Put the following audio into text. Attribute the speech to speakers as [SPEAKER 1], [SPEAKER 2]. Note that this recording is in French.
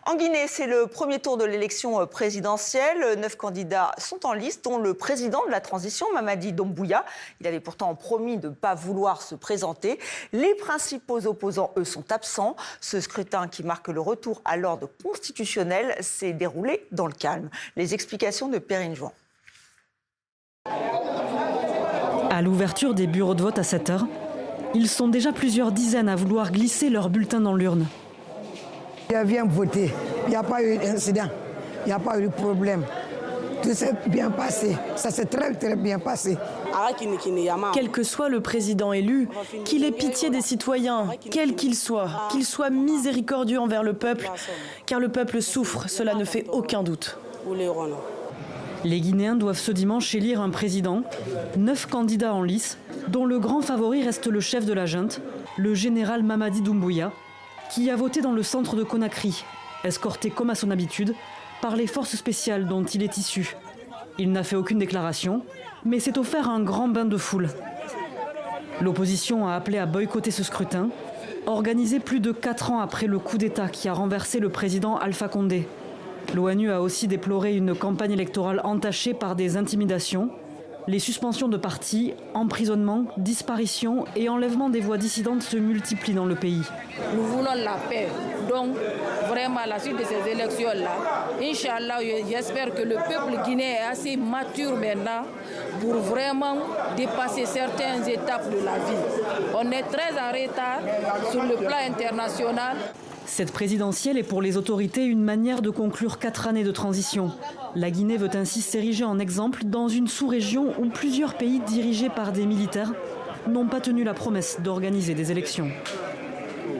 [SPEAKER 1] En Guinée, c'est le premier tour de l'élection présidentielle. 9 candidats sont en liste, dont le président de la transition, Mamadi Doumbouya. Il avait pourtant promis de ne pas vouloir se présenter. Les principaux opposants, eux, sont absents. Ce scrutin qui marque le retour à l'ordre constitutionnel s'est déroulé dans le calme. Les explications de Perrine Jouan.
[SPEAKER 2] À l'ouverture des bureaux de vote à 7 h, ils sont déjà plusieurs dizaines à vouloir glisser leur bulletin dans l'urne.
[SPEAKER 3] Il vient voter, il n'y a pas eu d'incident, il n'y a pas eu de problème. Tout s'est bien passé, ça s'est très bien passé.
[SPEAKER 2] Quel que soit le président élu, qu'il ait pitié des citoyens, quel qu'il soit miséricordieux envers le peuple, car le peuple souffre, cela ne fait aucun doute. Les Guinéens doivent ce dimanche élire un président, 9 candidats en lice, dont le grand favori reste le chef de la junte, le général Mamadi Doumbouya, qui a voté dans le centre de Conakry, escorté comme à son habitude par les forces spéciales dont il est issu. Il n'a fait aucune déclaration, mais s'est offert un grand bain de foule. L'opposition a appelé à boycotter ce scrutin, organisé plus de 4 ans après le coup d'État qui a renversé le président Alpha Condé. L'ONU a aussi déploré une campagne électorale entachée par des intimidations, les suspensions de partis, emprisonnements, disparitions et enlèvements des voix dissidentes se multiplient dans le pays.
[SPEAKER 4] Nous voulons la paix. Donc, vraiment, à la suite de ces élections-là, Inch'Allah, j'espère que le peuple guinéen est assez mature maintenant pour vraiment dépasser certaines étapes de la vie. On est très en retard sur le plan international.
[SPEAKER 2] Cette présidentielle est pour les autorités une manière de conclure 4 années de transition. La Guinée veut ainsi s'ériger en exemple dans une sous-région où plusieurs pays dirigés par des militaires n'ont pas tenu la promesse d'organiser des élections.